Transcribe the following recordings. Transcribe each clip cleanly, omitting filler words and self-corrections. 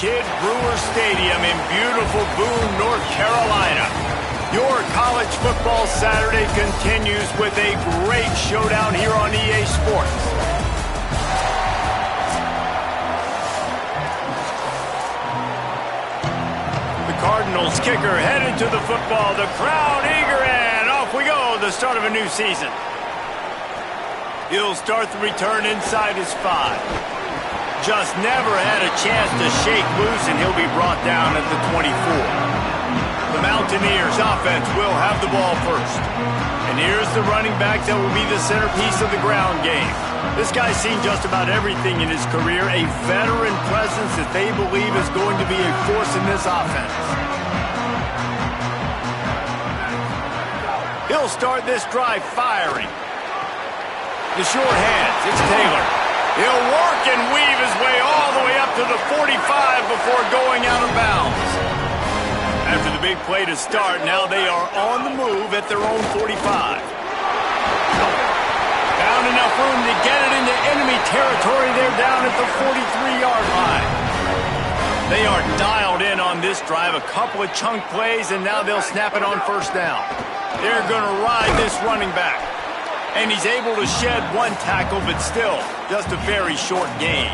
Kidd Brewer Stadium in beautiful Boone, North Carolina. Your college football Saturday continues with a great showdown here on EA Sports. The Cardinals kicker headed to the football. The crowd eager, and off we go, the start of a new season. He'll start the return inside his 5. Just never had a chance to shake loose, and he'll be brought down at the 24. The Mountaineers offense will have the ball first. And here's the running back that will be the centerpiece of the ground game. This guy's seen just about everything in his career, a veteran presence that they believe is going to be a force in this offense. He'll start this drive firing. The short hands, it's Taylor. He'll work and weave his way all the way up to the 45 before going out of bounds. After the big play to start, now they are on the move at their own 45. Found enough room to get it into enemy territory. They're down at the 43-yard line. They are dialed in on this drive, a couple of chunk plays, and now they'll snap it on first down. They're going to ride this running back. And he's able to shed one tackle, but still, just a very short gain.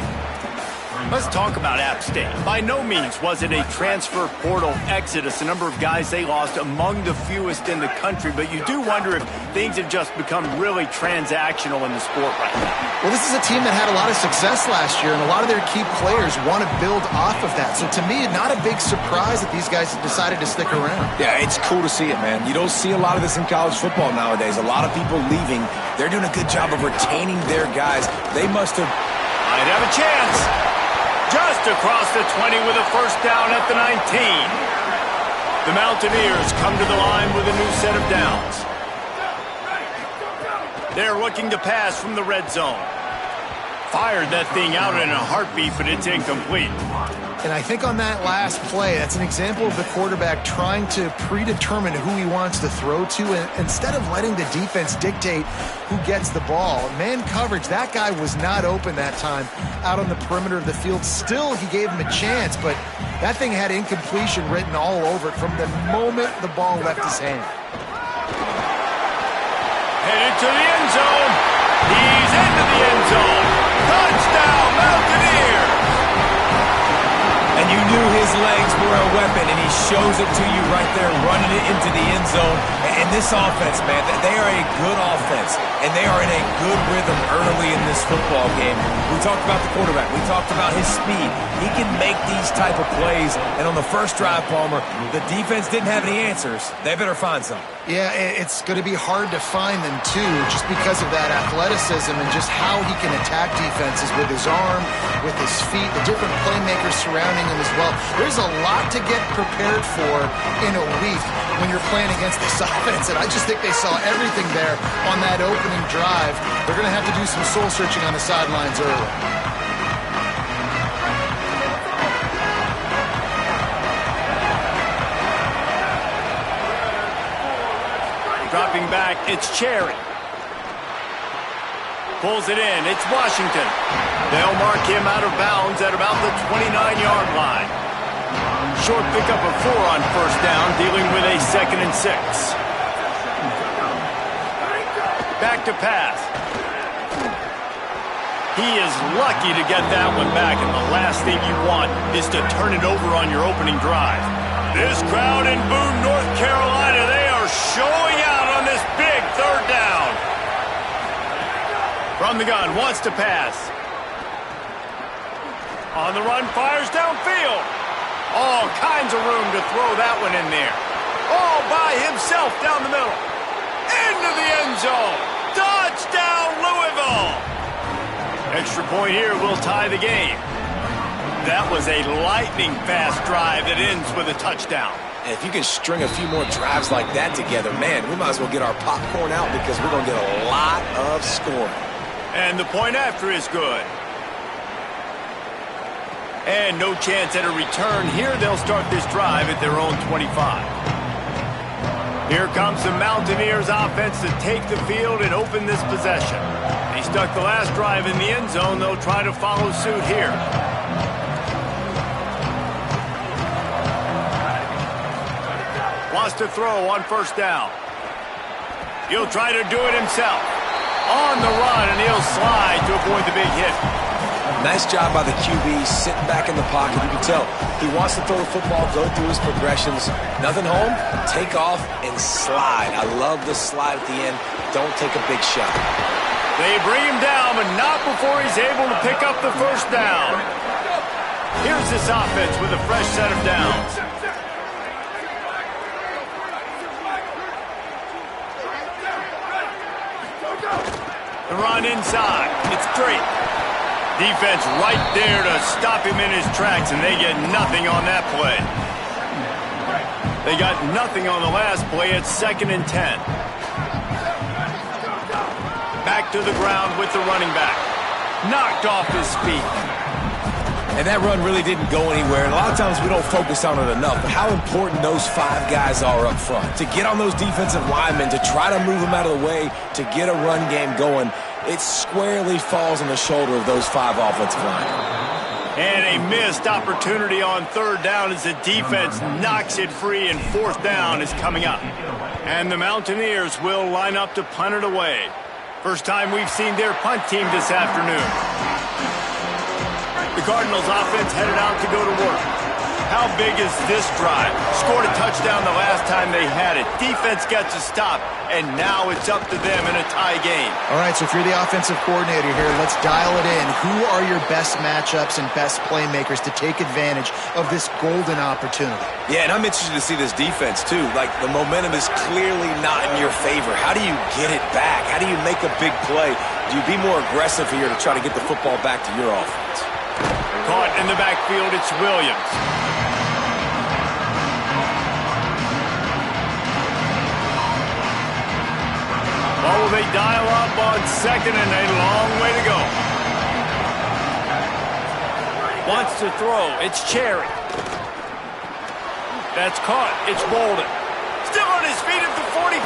Let's talk about App State. By no means was it a transfer portal exodus. The number of guys they lost among the fewest in the country, but you do wonder if things have just become really transactional in the sport right now. Well, this is a team that had a lot of success last year, and a lot of their key players want to build off of that. So to me, not a big surprise that these guys have decided to stick around. Yeah, it's cool to see it, man. You don't see a lot of this in college football nowadays. A lot of people leaving. They're doing a good job of retaining their guys. They must have... Might have a chance. Just across the 20 with a first down at the 19. The Mountaineers come to the line with a new set of downs. They're looking to pass from the red zone. Fired that thing out in a heartbeat, but it's incomplete. And I think on that last play, that's an example of the quarterback trying to predetermine who he wants to throw to, and instead of letting the defense dictate who gets the ball. Man coverage, that guy was not open that time out on the perimeter of the field. Still, he gave him a chance, but that thing had incompletion written all over it from the moment the ball left his hand. Headed to the end zone. He's into the end zone. Touchdown, Mountaineers! And you knew his legs were a weapon, and he shows it to you right there, running it into the end zone. And this offense, man, they are a good offense, and they are in a good rhythm early in this football game. We talked about the quarterback. We talked about his speed. He can make these type of plays, and on the first drive, Palmer, the defense didn't have any answers. They better find some. Yeah, it's going to be hard to find them, too, just because of that athleticism and just how he can attack defenses with his arm, with his feet, the different playmakers surrounding him as well. There's a lot to get prepared for in a week when you're playing against this offense, and I just think they saw everything there on that opening drive. They're going to have to do some soul-searching on the sidelines early. Dropping back, it's Cherry. Pulls it in, it's Washington. They'll mark him out of bounds at about the 29-yard line. Short pickup of 4 on first down, dealing with a 2nd and 6. Back to pass. He is lucky to get that one back, and the last thing you want is to turn it over on your opening drive. This crowd in Boone, North Carolina, they are showing out on this big 3rd down. From the gun, wants to pass. On the run, fires downfield. All kinds of room to throw that one in there. All by himself down the middle. Into the end zone. Touchdown, Louisville. Extra point here will tie the game. That was a lightning-fast drive that ends with a touchdown. And if you can string a few more drives like that together, man, we might as well get our popcorn out because we're going to get a lot of scoring. And the point after is good. And no chance at a return. Here they'll start this drive at their own 25. Here comes the Mountaineers offense to take the field and open this possession. They stuck the last drive in the end zone. They'll try to follow suit here. wants to throw on first down. He'll try to do it himself. On the run, and he'll slide to avoid the big hit. Nice job by the QB, sitting back in the pocket. You can tell he wants to throw the football, go through his progressions. Nothing home, take off, and slide. I love the slide at the end. Don't take a big shot. They bring him down, but not before he's able to pick up the first down. Here's this offense with a fresh set of downs. The run inside. It's Drake. Defense right there to stop him in his tracks, and they get nothing on that play. They got nothing on the last play. It's 2nd and 10. Back to the ground with the running back. Knocked off his feet. And that run really didn't go anywhere. And a lot of times we don't focus on it enough, but how important those 5 guys are up front. To get on those defensive linemen, to try to move them out of the way, to get a run game going, it squarely falls on the shoulder of those 5 offensive linemen. And a missed opportunity on 3rd down as the defense knocks it free, and 4th down is coming up. And the Mountaineers will line up to punt it away. First time we've seen their punt team this afternoon. The Cardinals offense headed out to go to work. How big is this drive? Scored a touchdown the last time they had it. Defense gets a stop, and now it's up to them in a tie game. All right, so if you're the offensive coordinator here, let's dial it in. Who are your best matchups and best playmakers to take advantage of this golden opportunity? Yeah, and I'm interested to see this defense, too. Like, the momentum is clearly not in your favor. How do you get it back? How do you make a big play? Do you be more aggressive here to try to get the football back to your offense? Caught in the backfield, it's Williams. Oh, they dial up on 2nd and a long way to go. Wants to throw, it's Cherry. That's caught, it's Bolden. Still on his feet at the 45.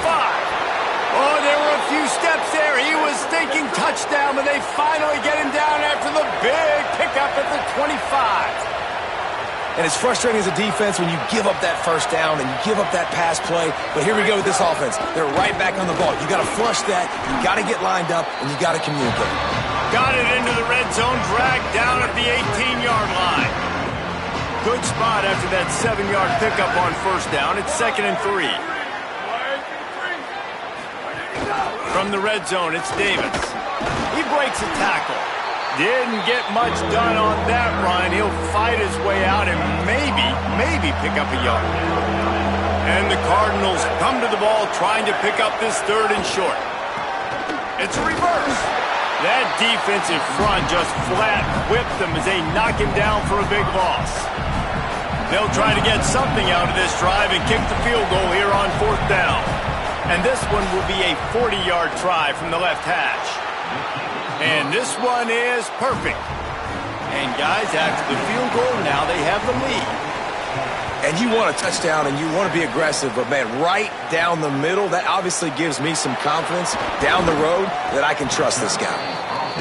Oh, there were a few steps there. He was thinking touchdown, but they finally get him down after the big pickup at the 25. And it's frustrating as a defense when you give up that first down and you give up that pass play. But here we go with this offense. They're right back on the ball. You got to flush that. You got to get lined up, and you got to communicate. Got it into the red zone, dragged down at the 18-yard line. Good spot after that 7-yard pickup on first down. It's 2nd and 3. From the red zone, it's Davis. He breaks a tackle. Didn't get much done on that run. He'll fight his way out and maybe pick up a yard. And the Cardinals come to the ball trying to pick up this 3rd and short. It's a reverse. That defensive front just flat whipped them as they knock him down for a big loss. They'll try to get something out of this drive and kick the field goal here on 4th down. And this one will be a 40-yard try from the left hash. And this one is perfect. And guys, after the field goal, now they have the lead. And you want a touchdown and you want to be aggressive, but man, right down the middle, that obviously gives me some confidence down the road that I can trust this guy.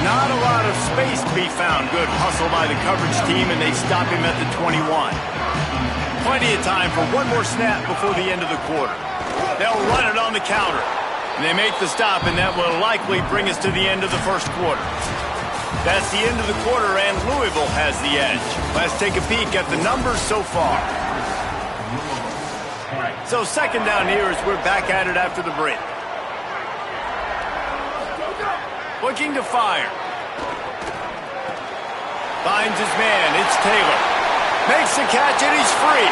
Not a lot of space to be found. Good hustle by the coverage team, and they stop him at the 21. Plenty of time for one more snap before the end of the quarter. They'll run it on the counter. And they make the stop, and that will likely bring us to the end of the first quarter. That's the end of the quarter, and Louisville has the edge. Let's take a peek at the numbers so far. So 2nd down here as we're back at it after the break. Looking to fire. Finds his man. It's Taylor. Makes the catch, and he's free.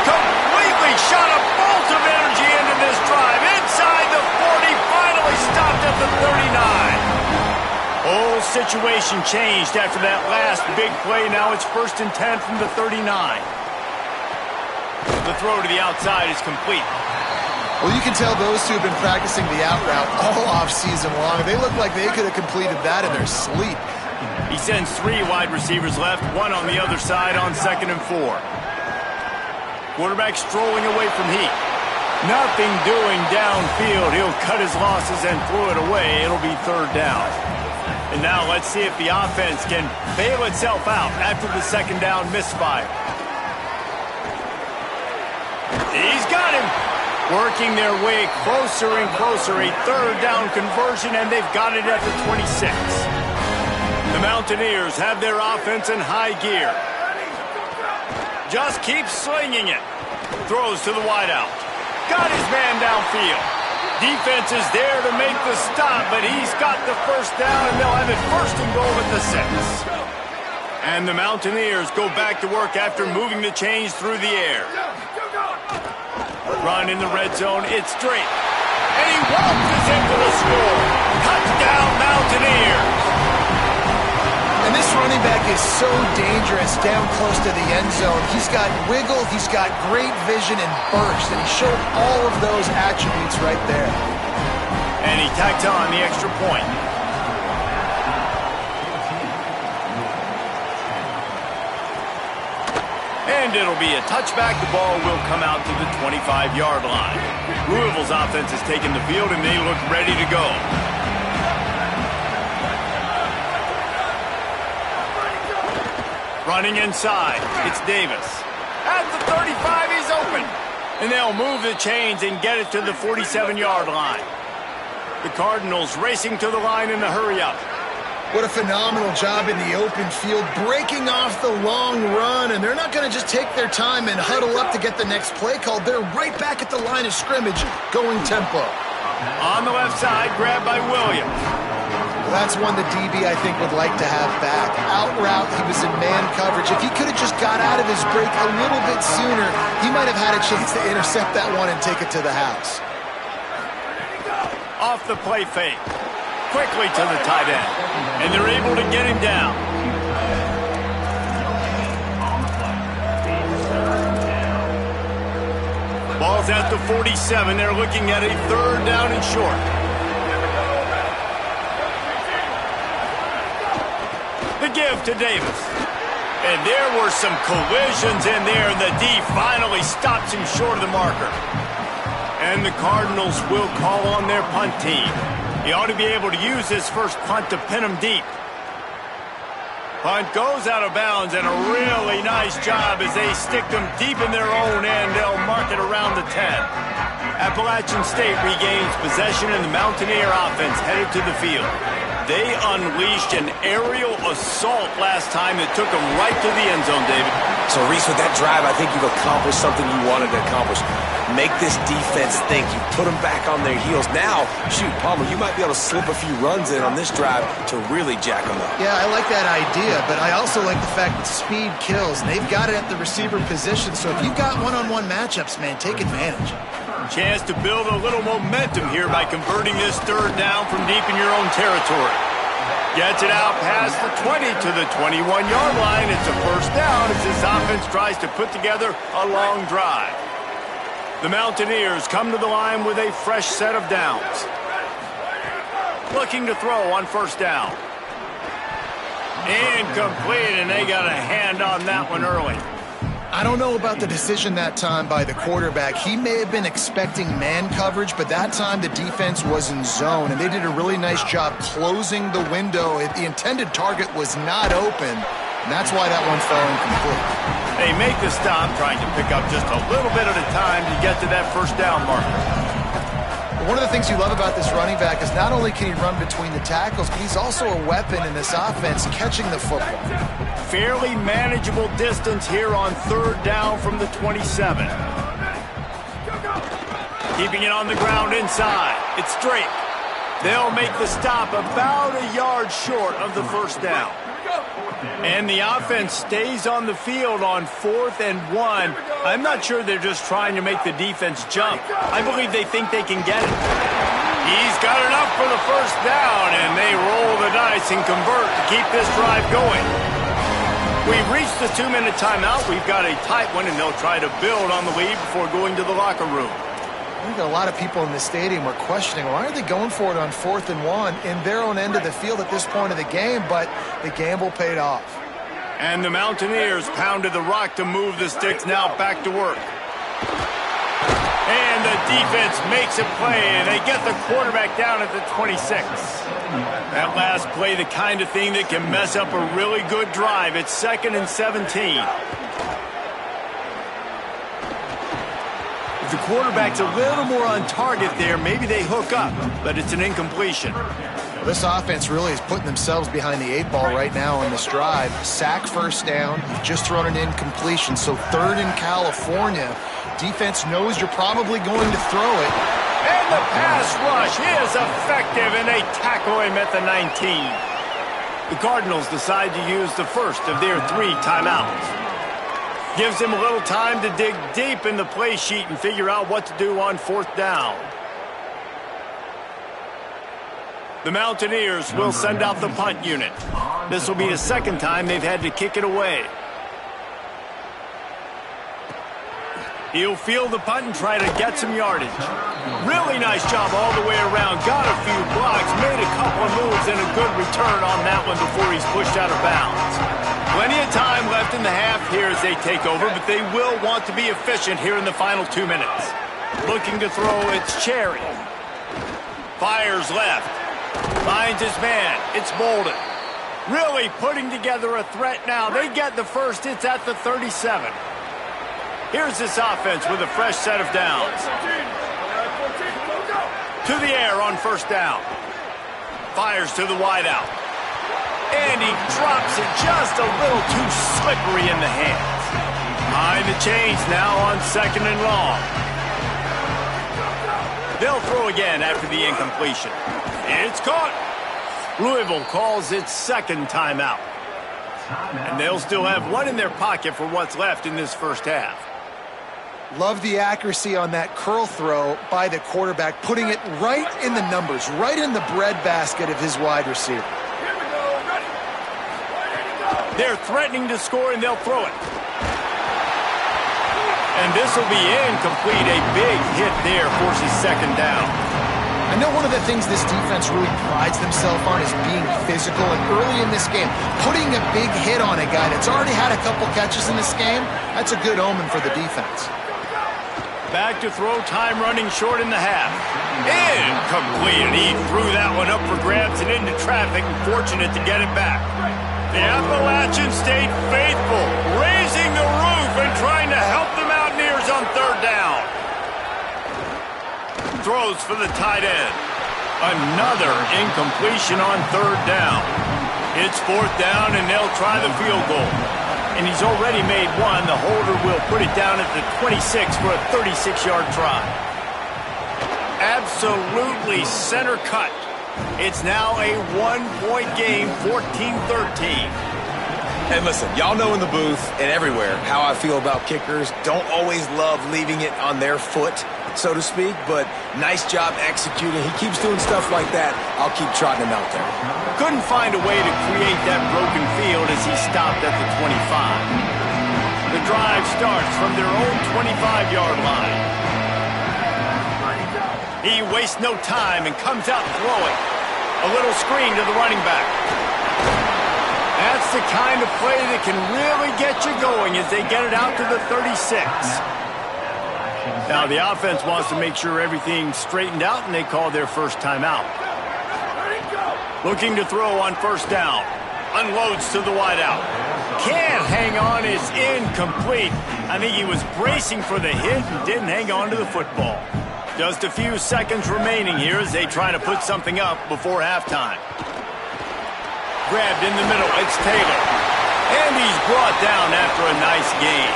Completely shot a bolt of energy into this drive. Inside the 40, finally stopped at the 39. Whole situation changed after that last big play. Now it's 1st and 10 from the 39. The throw to the outside is complete. Well, you can tell those two have been practicing the out route all off-season long. They look like they could have completed that in their sleep. He sends 3 wide receivers left, 1 on the other side on 2nd and 4. Quarterback strolling away from heat. Nothing doing downfield. He'll cut his losses and throw it away. It'll be 3rd down. And now let's see if the offense can bail itself out after the 2nd down misfire. He's got him. Working their way closer and closer. A third down conversion, and they've got it at the 26. The Mountaineers have their offense in high gear. Just keeps slinging it. Throws to the wideout. Got his man downfield. Defense is there to make the stop, but he's got the first down, and they'll have it first and goal at the 6. And the Mountaineers go back to work after moving the chains through the air. Run in the red zone. It's Drake. And he walks into the score. Touchdown, Mountaineers. And this running back is so dangerous down close to the end zone. He's got wiggle, he's got great vision and burst, and he showed all of those attributes right there. And he tacked on the extra point. And it'll be a touchback. The ball will come out to the 25-yard line. Louisville's offense has taken the field, and they look ready to go. Running inside, it's Davis. At the 35, he's open. And they'll move the chains and get it to the 47-yard line. The Cardinals racing to the line in the hurry-up. What a phenomenal job in the open field, breaking off the long run, and they're not going to just take their time and huddle up to get the next play called. They're right back at the line of scrimmage, going tempo. On the left side, grabbed by Williams. Well, that's one the DB, I think, would like to have back. Out route, he was in man coverage. If he could have just got out of his break a little bit sooner, he might have had a chance to intercept that one and take it to the house. Off the play fake. Quickly to the tight end. And they're able to get him down. Ball's at the 47. They're looking at a third down and short. The give to Davis. And there were some collisions in there, and the D finally stops him short of the marker. And the Cardinals will call on their punt team. He ought to be able to use his first punt to pin him deep. Punt goes out of bounds, and a really nice job as they stick them deep in their own end. They'll mark it around the 10. Appalachian State regains possession, and the Mountaineer offense headed to the field. They unleashed an aerial assault last time that took them right to the end zone, David. So, Reese, with that drive, I think you've accomplished something you wanted to accomplish. Make this defense think. You put them back on their heels. Now, shoot, Palmer, you might be able to slip a few runs in on this drive to really jack them up. Yeah, I like that idea, but I also like the fact that speed kills, and they've got it at the receiver position. So if you've got one-on-one matchups, man, take advantage. Chance to build a little momentum here by converting this third down from deep in your own territory. Gets it out past the 20 to the 21-yard line. It's a first down as this offense tries to put together a long drive. The Mountaineers come to the line with a fresh set of downs. Looking to throw on first down. Incomplete, and they got a hand on that one early. I don't know about the decision that time by the quarterback. He may have been expecting man coverage, but that time the defense was in zone, and they did a really nice job closing the window. The intended target was not open, and that's why that one fell incomplete. They make the stop, trying to pick up just a little bit at a time to get to that first down marker. One of the things you love about this running back is not only can he run between the tackles, but he's also a weapon in this offense, catching the football. Fairly manageable distance here on third down from the 27. Keeping it on the ground inside. It's Drake. They'll make the stop about a yard short of the first down. And the offense stays on the field on 4th and 1. I'm not sure they're just trying to make the defense jump. I believe they think they can get it. He's got enough for the first down, and they roll the dice and convert to keep this drive going. We've reached the 2-minute timeout. We've got a tight one, and they'll try to build on the lead before going to the locker room. I think a lot of people in the stadium were questioning, why are they going for it on 4th and 1 in their own end of the field at this point of the game? But the gamble paid off. And the Mountaineers pounded the rock to move the sticks, now back to work. And the defense makes a play, and they get the quarterback down at the 26. That last play, the kind of thing that can mess up a really good drive. It's 2nd and 17. If the quarterback's a little more on target there, maybe they hook up, but it's an incompletion. This offense really is putting themselves behind the 8 ball right now on this drive. Sack first down. You've just thrown an incompletion, so 3rd in California. Defense knows you're probably going to throw it. And the pass rush is effective, and they tackle him at the 19. The Cardinals decide to use the first of their 3 timeouts. Gives them a little time to dig deep in the play sheet and figure out what to do on 4th down. The Mountaineers will send out the punt unit. This will be the 2nd time they've had to kick it away. He'll field the punt and try to get some yardage. Really nice job all the way around. Got a few blocks, made a couple of moves, and a good return on that one before he's pushed out of bounds. Plenty of time left in the half here as they take over, but they will want to be efficient here in the final 2 minutes. Looking to throw, it's Cherry. Fires left. Finds his man. It's Bolden. Really putting together a threat now. They get the first. It's at the 37. Here's this offense with a fresh set of downs. To the air on 1st down. Fires to the wideout. And he drops it just a little too slippery in the hands. Behind the chains now on 2nd and long. They'll throw again after the incompletion. It's caught. Louisville calls its 2nd timeout. And they'll still have 1 in their pocket for what's left in this first half. Love the accuracy on that curl throw by the quarterback, putting it right in the numbers, right in the breadbasket of his wide receiver. They're threatening to score, and they'll throw it. And this will be incomplete. A big hit there forces 2nd down. I know one of the things this defense really prides themselves on is being physical, and early in this game, putting a big hit on a guy that's already had a couple catches in this game, that's a good omen for the defense. Back to throw, time running short in the half. Incomplete, and he threw that one up for grabs and into traffic, and fortunate to get it back. The Appalachians stayed faithful, raising the roof and trying to help the Mountaineers on 3rd down. Throws for the tight end. Another incompletion on 3rd down. It's 4th down, and they'll try the field goal. And he's already made 1. The holder will put it down at the 26 for a 36-yard try. Absolutely center cut. It's now a 1-point game, 14-13. And listen, y'all know in the booth and everywhere how I feel about kickers. Don't always love leaving it on their foot, so to speak, but nice job executing. He keeps doing stuff like that. I'll keep trotting him out there. Couldn't find a way to create that broken field as he stopped at the 25. The drive starts from their own 25-yard line. He wastes no time and comes out throwing. A little screen to the running back. That's the kind of play that can really get you going as they get it out to the 36. Now the offense wants to make sure everything's straightened out, and they call their first timeout. Looking to throw on 1st down. Unloads to the wideout. Can't hang on, it's incomplete. I think he was bracing for the hit and didn't hang on to the football. Just a few seconds remaining here as they try to put something up before halftime. Grabbed in the middle, it's Taylor. And he's brought down after a nice gain.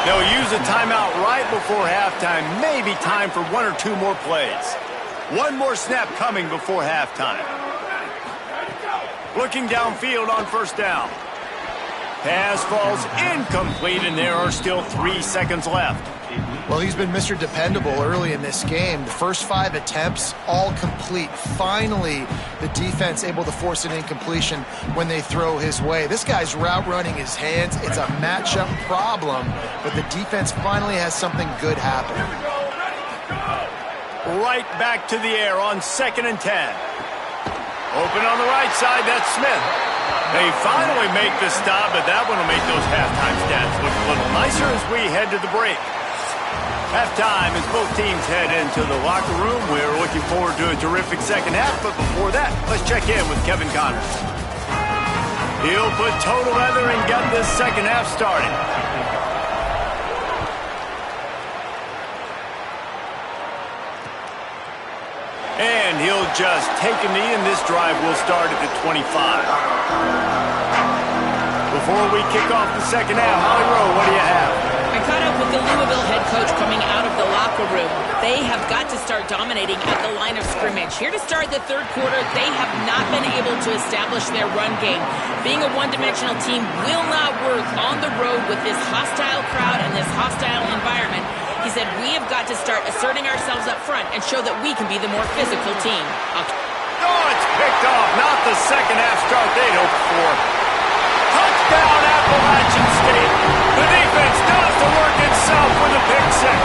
They'll use a timeout right before halftime. Maybe time for 1 or 2 more plays. 1 more snap coming before halftime. Looking downfield on 1st down. Pass falls incomplete, and there are still 3 seconds left. Well, he's been Mr. Dependable early in this game. The first 5 attempts, all complete. Finally, the defense able to force an incompletion when they throw his way. This guy's route running his hands. It's a matchup problem, but the defense finally has something good happen. Right back to the air on 2nd and 10. Open on the right side, that's Smith. They finally make the stop, but that one will make those halftime stats look a little nicer as we head to the break. Halftime as both teams head into the locker room. We're looking forward to a terrific second half, but before that, let's check in with Kevin Connors. He'll put toe to leather and get this second half started. And he'll just take a knee, and this drive will start at the 25. Before we kick off the second half, Holly Rowe, what do you have? I caught up with the Louisville head coach coming out of the locker room. They have got to start dominating at the line of scrimmage. Here to start the third quarter, they have not been able to establish their run game. Being a one-dimensional team will not work on the road with this hostile crowd and this hostile environment. He said, we have got to start asserting ourselves up front and show that we can be the more physical team. Oh, it's picked off. Not the second half start they'd hoped for. Touchdown, Appalachian State. The defense does the work itself with a pick six.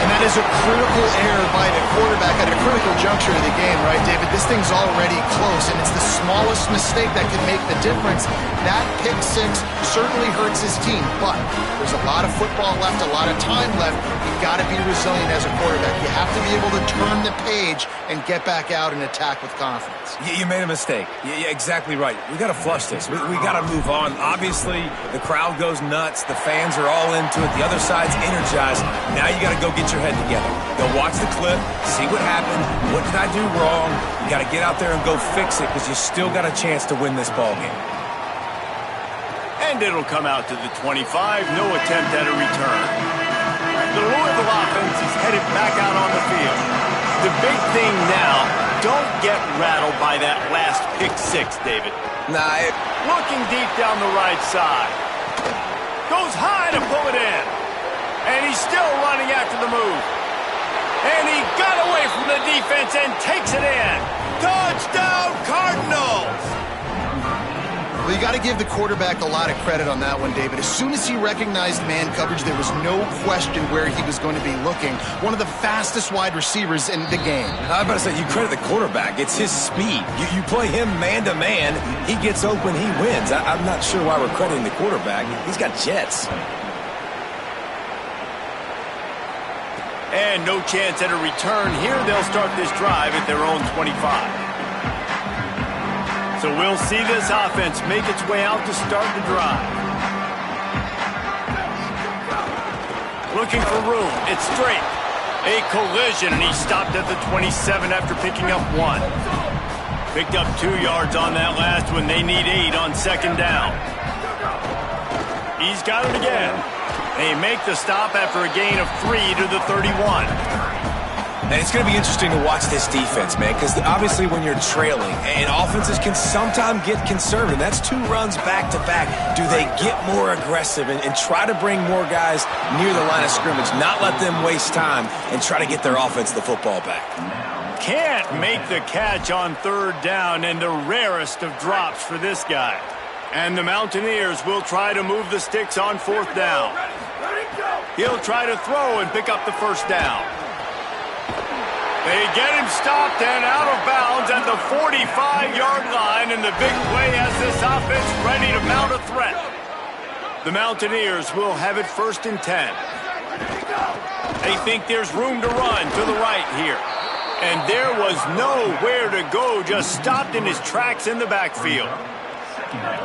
And that is a critical error by the quarterback at a critical juncture of the game, right, David? This thing's already close, and it's the smallest mistake that can make the difference. That pick six certainly hurts his team, but there's a lot of football left, a lot of time left. You've got to be resilient as a quarterback. You have to be able to turn the page and get back out and attack with confidence. You made a mistake. You're exactly right. We got to flush this. We got to move on. Obviously, the crowd goes nuts. The fans are all into it. The other side's energized. Now you got to go get your head together. Go watch the clip, see what happened. What did I do wrong? You got to get out there and go fix it because you still got a chance to win this ball game. And it'll come out to the 25. No attempt at a return. The Louisville offense is headed back out on the field. The big thing now, don't get rattled by that last pick six, David. Looking deep down the right side. Goes high to pull it in. And he's still running after the move. And he got away from the defense and takes it in. Touchdown, Cardinals! Well, you got to give the quarterback a lot of credit on that one, David. As soon as he recognized man coverage, there was no question where he was going to be looking. One of the fastest wide receivers in the game. I was about to say, you credit the quarterback. It's his speed. You play him man-to-man, he gets open, he wins. I'm not sure why we're crediting the quarterback. He's got jets. And no chance at a return here. They'll start this drive at their own 25. So we'll see this offense make its way out to start the drive. Looking for room. It's straight. A collision, and he stopped at the 27 after picking up 1. Picked up 2 yards on that last one. They need 8 on second down. He's got it again. They make the stop after a gain of 3 to the 31. And it's going to be interesting to watch this defense, man, because obviously when you're trailing, and offenses can sometimes get conservative. That's 2 runs back-to-back. Do they get more aggressive and try to bring more guys near the line of scrimmage, not let them waste time, and try to get their offense the football back? Can't make the catch on third down, and the rarest of drops for this guy. And the Mountaineers will try to move the sticks on fourth down. He'll try to throw and pick up the first down. They get him stopped and out of bounds at the 45-yard line, and the big play has this offense ready to mount a threat. The Mountaineers will have it 1st and 10. They think there's room to run to the right here. And there was nowhere to go, just stopped in his tracks in the backfield.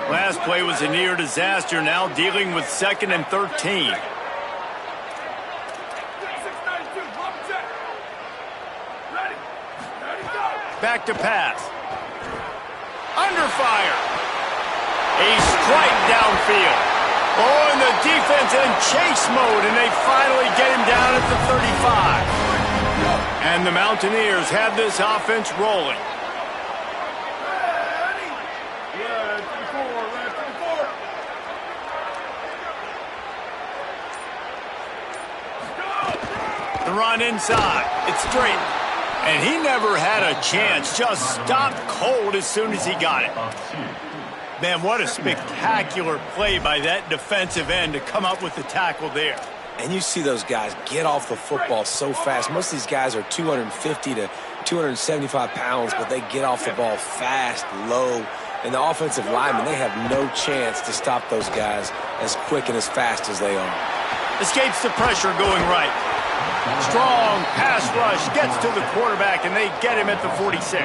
Last play was a near disaster, now dealing with 2nd and 13. Back to pass. Under fire. A strike downfield. Oh, and the defense in chase mode, and they finally get him down at the 35. And the Mountaineers have this offense rolling. The run inside. It's straight. And he never had a chance. Just stopped cold as soon as he got it. Man, what a spectacular play by that defensive end to come up with the tackle there. And you see those guys get off the football so fast. Most of these guys are 250 to 275 pounds, but they get off the ball fast, low. And the offensive linemen, they have no chance to stop those guys as quick and as fast as they are. Escapes the pressure going right. Strong pass rush, gets to the quarterback, and they get him at the 46.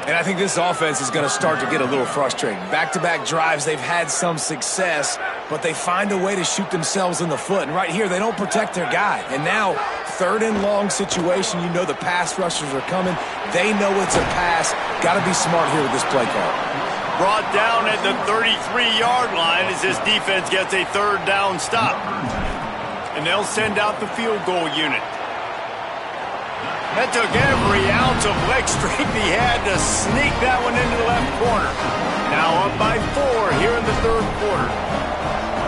And I think this offense is going to start to get a little frustrating. Back-to-back drives, they've had some success, but they find a way to shoot themselves in the foot. And right here, they don't protect their guy. And now, third and long situation, you know the pass rushers are coming. They know it's a pass. Got to be smart here with this play call. Brought down at the 33-yard line as this defense gets a third down stop. And they'll send out the field goal unit. That took every ounce of leg strength he had to sneak that one into the left corner. Now up by 4 here in the third quarter.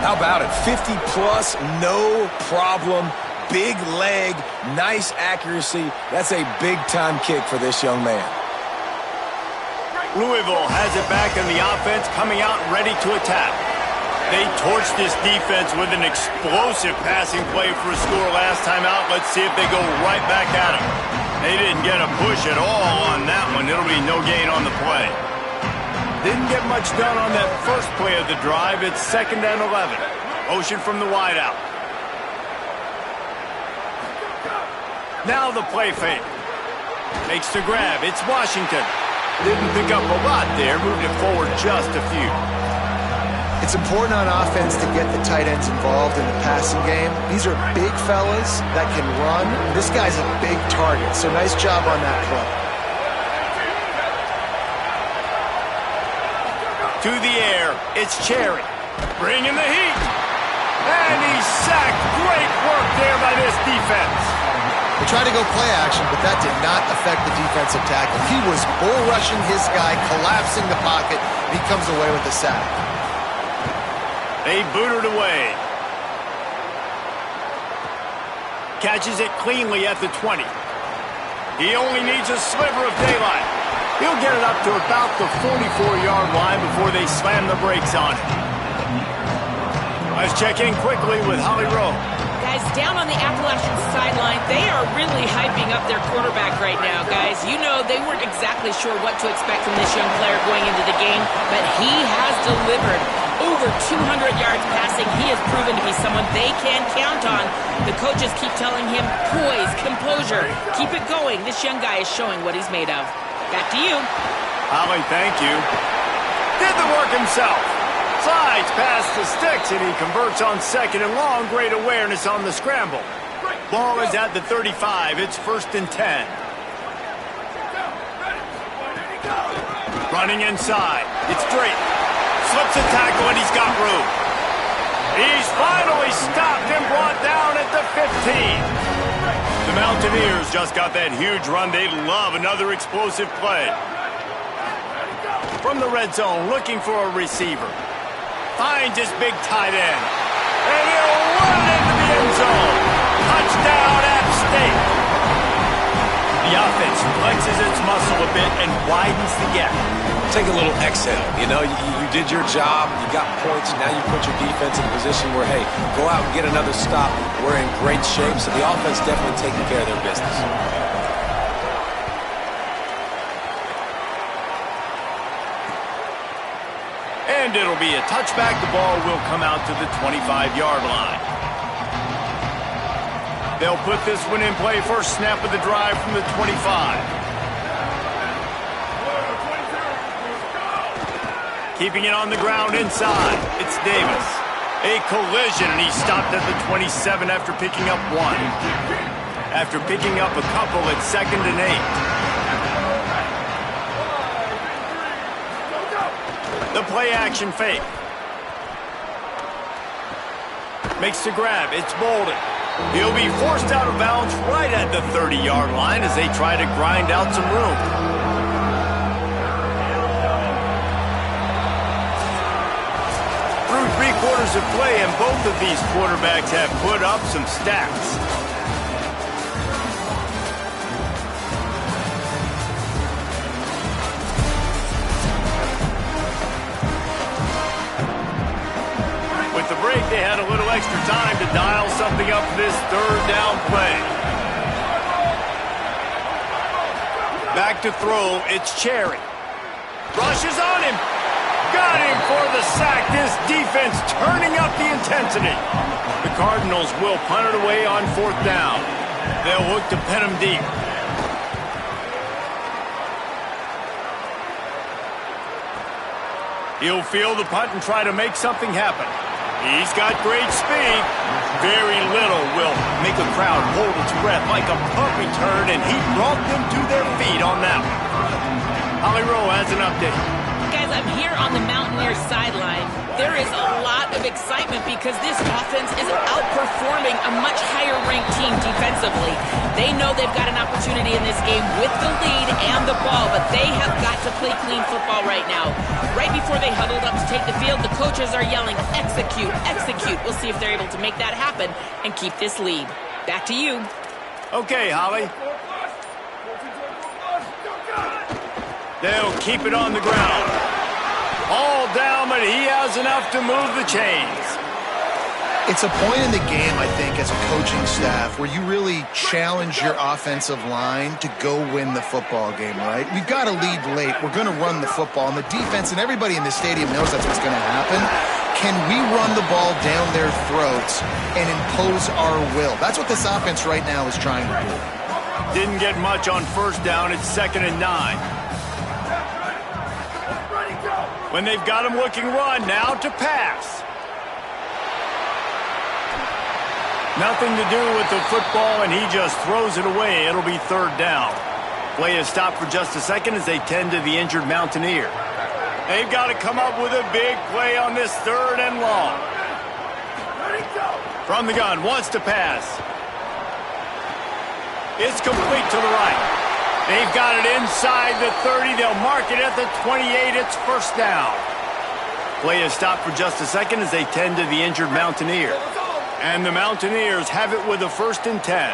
How about it? 50-plus, no problem. Big leg, nice accuracy. That's a big-time kick for this young man. Louisville has it back in the offense, coming out ready to attack. They torched this defense with an explosive passing play for a score last time out. Let's see if they go right back at him. They didn't get a push at all on that one. It'll be no gain on the play. Didn't get much done on that first play of the drive. It's 2nd and 11. Motion from the wideout. Now the play fake. Makes the grab. It's Washington. Didn't pick up a lot there. Moved it forward just a few. It's important on offense to get the tight ends involved in the passing game. These are big fellas that can run. This guy's a big target, so nice job on that play. To the air, it's Cherry. Bringing the heat. And he's sacked. Great work there by this defense. They tried to go play action, but that did not affect the defensive tackle. He was bull rushing his guy, collapsing the pocket, and he comes away with the sack. They boot it away. Catches it cleanly at the 20. He only needs a sliver of daylight. He'll get it up to about the 44-yard line before they slam the brakes on it. Let's check in quickly with Holly Rowe. Guys, down on the Appalachian sideline, they are really hyping up their quarterback right now, guys. You know, they weren't exactly sure what to expect from this young player going into the game, but he has delivered. Over 200 yards passing. He has proven to be someone they can count on. The coaches keep telling him, poise, composure, keep it going. This young guy is showing what he's made of. Back to you. Holly, thank you. Did the work himself. Slides past the sticks, and he converts on 2nd and long. Great awareness on the scramble. Ball is at the 35. It's 1st and 10. Running inside. It's Drake. Slips a tackle, and he's got room. He's finally stopped and brought down at the 15. The Mountaineers just got that huge run. They love another explosive play. From the red zone, looking for a receiver. Finds his big tight end. And he'll run into the end zone. Touchdown, App State. The offense flexes its muscle a bit and widens the gap. Take a little exhale. You know, you did your job. You got points. Now you put your defense in a position where, hey, go out and get another stop. We're in great shape, so the offense definitely taking care of their business. And it'll be a touchback. The ball will come out to the 25-yard line. They'll put this one in play. First snap of the drive from the 25. Keeping it on the ground inside. It's Davis. A collision, and he stopped at the 27 after picking up 1. After picking up a couple, it's 2nd and 8. The play action fake. Makes the grab. It's Bolden. He'll be forced out of bounds right at the 30-yard line as they try to grind out some room. Through 3 quarters of play, and both of these quarterbacks have put up some stats. With the break, they had a little extra time to dial something up this third down play. Back to throw, it's Cherry. Rushes on him. Got him for the sack. This defense turning up the intensity. The Cardinals will punt it away on 4th down. They'll look to pin him deep. He'll field the punt and try to make something happen. He's got great speed. Very little will make a crowd hold its breath like a punt return, and he brought them to their feet on that one. Holly Rowe has an update. Guys, I'm here on the Mountaineers sideline. There is a lot of excitement because this offense is outperforming a much higher-ranked team defensively. They know they've got an opportunity in this game with the lead and the ball, but they have got to play clean football right now. Right before they huddled up to take the field, the coaches are yelling, execute, execute. We'll see if they're able to make that happen and keep this lead. Back to you. Okay, Holly. They'll keep it on the ground. All down, but he has enough to move the chains. It's a point in the game, I think, as a coaching staff where you really challenge your offensive line to go win the football game, right? We've got to lead late. We're going to run the football. And the defense and everybody in the stadium knows that's what's going to happen. Can we run the ball down their throats and impose our will? That's what this offense right now is trying to do. Didn't get much on first down. It's 2nd and 9. When they've got him looking run, now to pass. Nothing to do with the football, and he just throws it away. It'll be 3rd down. Play is stopped for just a second as they tend to the injured Mountaineer. They've got to come up with a big play on this 3rd and long. From the gun, wants to pass. It's complete to the right. They've got it inside the 30. They'll mark it at the 28. It's 1st down. Play is stopped for just a second as they tend to the injured Mountaineer. And the Mountaineers have it with a 1st and 10.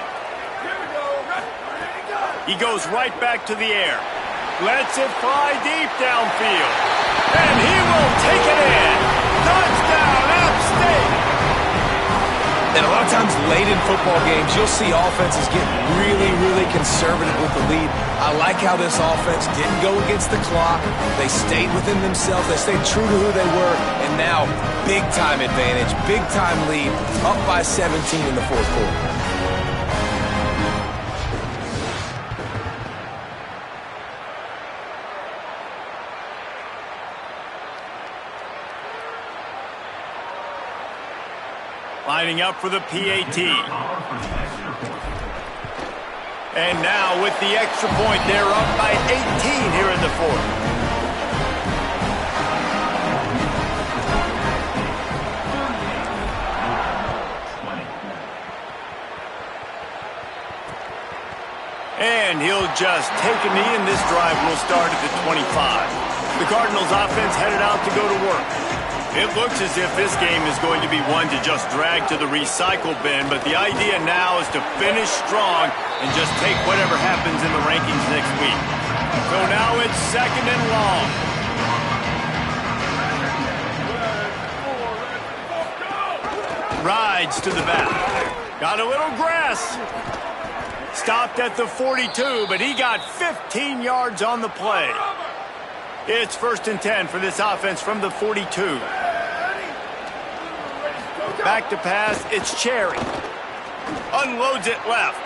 He goes right back to the air. Lets it fly deep downfield. And he will take it in. Touchdown, App State. And a lot of times late in football games, you'll see offenses get really, really conservative with the lead. I like how this offense didn't go against the clock. They stayed within themselves. They stayed true to who they were. And now, big-time advantage, big-time lead, up by 17 in the 4th quarter. Lining up for the PAT. And now with the extra point, they're up by 18 here in the 4th. And he'll just take a knee, and this drive will start at the 25. The Cardinals offense headed out to go to work. It looks as if this game is going to be one to just drag to the recycle bin, but the idea now is to finish strong and just take whatever happens in the rankings next week. So now it's 2nd and long. Rides to the back. Got a little grass. Stopped at the 42, but he got 15 yards on the play. It's 1st and 10 for this offense from the 42. Back to pass, it's Cherry. Unloads it left.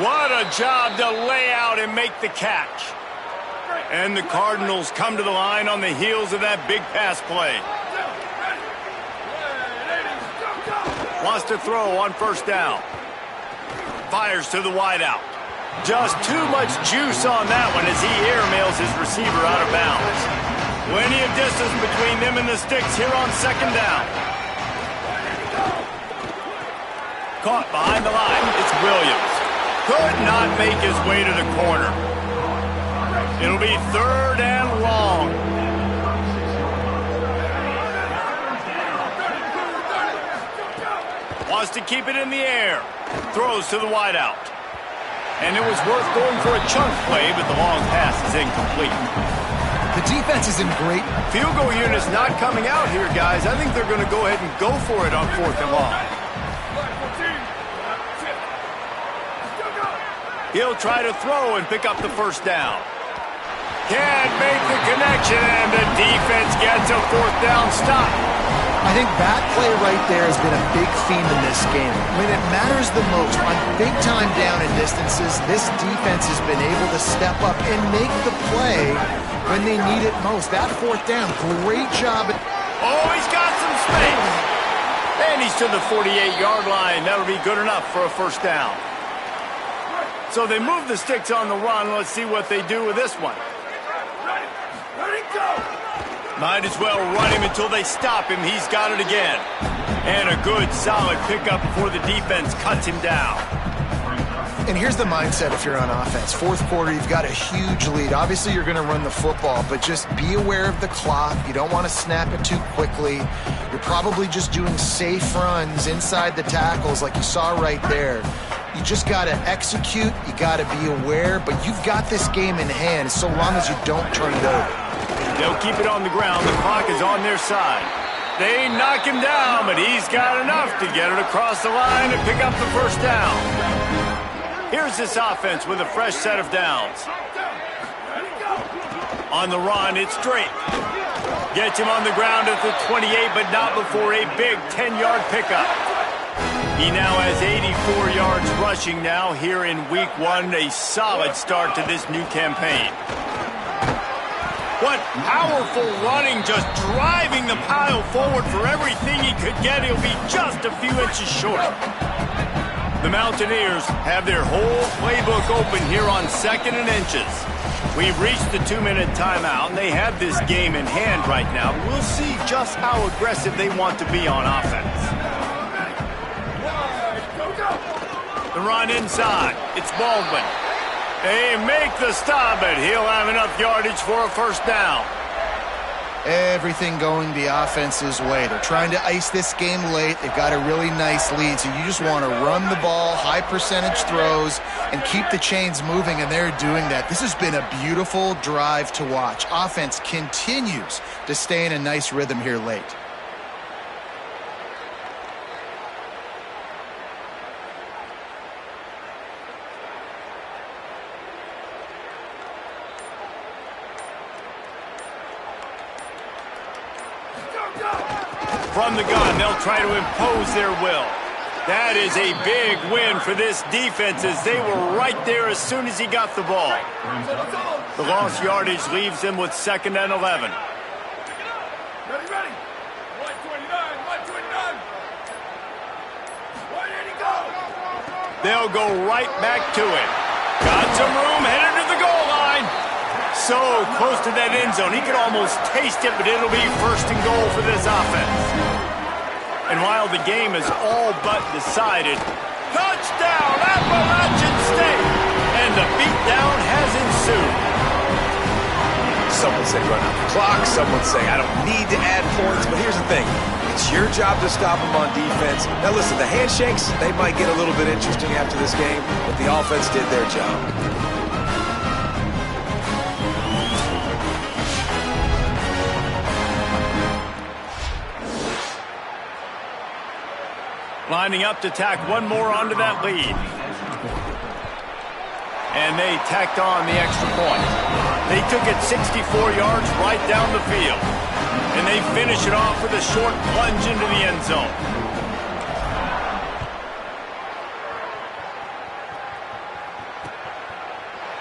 What a job to lay out and make the catch. And the Cardinals come to the line on the heels of that big pass play. Wants to throw on 1st down. Fires to the wideout. Just too much juice on that one as he airmails his receiver out of bounds. Plenty of distance between them and the sticks here on 2nd down. Caught behind the line. It's Williams. Could not make his way to the corner. It'll be 3rd and long. Wants to keep it in the air. Throws to the wideout. And it was worth going for a chunk play, but the long pass is incomplete. The defense is in great. Field goal unit's not coming out here, guys. I think they're going to go ahead and go for it on 4th and long. He'll try to throw and pick up the 1st down. Can't make the connection, and the defense gets a 4th down stop. I think that play right there has been a big theme in this game. When it matters the most, on big-time down and distances, this defense has been able to step up and make the play when they need it most. That 4th down, great job. Oh, he's got some space. And he's to the 48-yard line. That'll be good enough for a first down. So they move the sticks on the run. Let's see what they do with this one. Ready, go! Might as well run him until they stop him. He's got it again. And a good, solid pickup before the defense cuts him down. And here's the mindset if you're on offense. Fourth quarter, you've got a huge lead. Obviously, you're going to run the football, but just be aware of the clock. You don't want to snap it too quickly. You're probably just doing safe runs inside the tackles like you saw right there. You just got to execute. You got to be aware, but you've got this game in hand so long as you don't turn it over. They'll keep it on the ground. The clock is on their side. They knock him down, but he's got enough to get it across the line and pick up the first down. Here's this offense with a fresh set of downs. On the run, it's Drake. Gets him on the ground at the 28, but not before a big 10-yard pickup. He now has 84 yards rushing now here in Week 1, a solid start to this new campaign. What powerful running, just driving the pile forward for everything he could get. He'll be just a few inches short. The Mountaineers have their whole playbook open here on 2nd and inches. We've reached the 2-minute timeout, and they have this game in hand right now. We'll see just how aggressive they want to be on offense. The run inside. It's Baldwin. They make the stop, but he'll have enough yardage for a first down. Everything going the offense's way. They're trying to ice this game late. They've got a really nice lead, so you just want to run the ball, high percentage throws, and keep the chains moving, and they're doing that. This has been a beautiful drive to watch. Offense continues to stay in a nice rhythm here late. From the gun, they'll try to impose their will. That is a big win for this defense as they were right there as soon as he got the ball. The lost yardage leaves them with 2nd and 11. Ready, ready. 129, 129. Where did he go? They'll go right back to it. Got some room, headed to the goal line. So close to that end zone. He could almost taste it, but it'll be 1st and goal for this offense. And while the game is all but decided, touchdown, Appalachian State! And the beatdown has ensued. Someone say run out the clock. Someone say I don't need to add points. But here's the thing. It's your job to stop them on defense. Now listen, the handshakes, they might get a little bit interesting after this game, but the offense did their job. Lining up to tack one more onto that lead. And they tacked on the extra point. They took it 64 yards right down the field. And they finish it off with a short plunge into the end zone.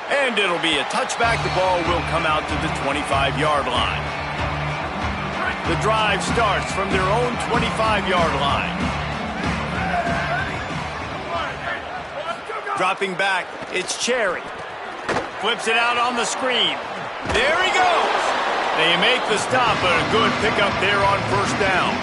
And it'll be a touchback. The ball will come out to the 25-yard line. The drive starts from their own 25-yard line. Dropping back, it's Cherry. Flips it out on the screen. There he goes. They make the stop, but a good pickup there on 1st down.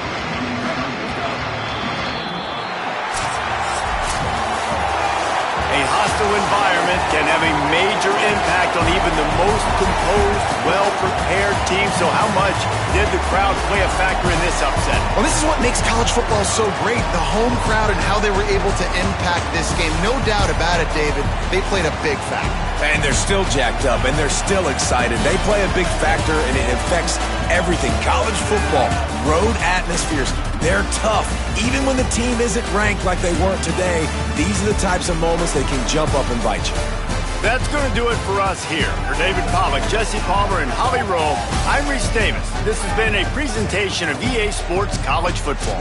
A hostile environment can have a major impact on even the most composed, well-prepared team. So how much did the crowd play a factor in this upset? Well, this is what makes college football so great, the home crowd and how they were able to impact this game. No doubt about it, David. They played a big factor. And they're still jacked up, and they're still excited. They play a big factor, and it affects everything. College football, road atmospheres, they're tough. Even when the team isn't ranked like they weren't today, these are the types of moments they can jump up and bite you. That's going to do it for us here. For David Pollack, Jesse Palmer, and Holly Rowe, I'm Reese Davis. This has been a presentation of EA Sports College Football.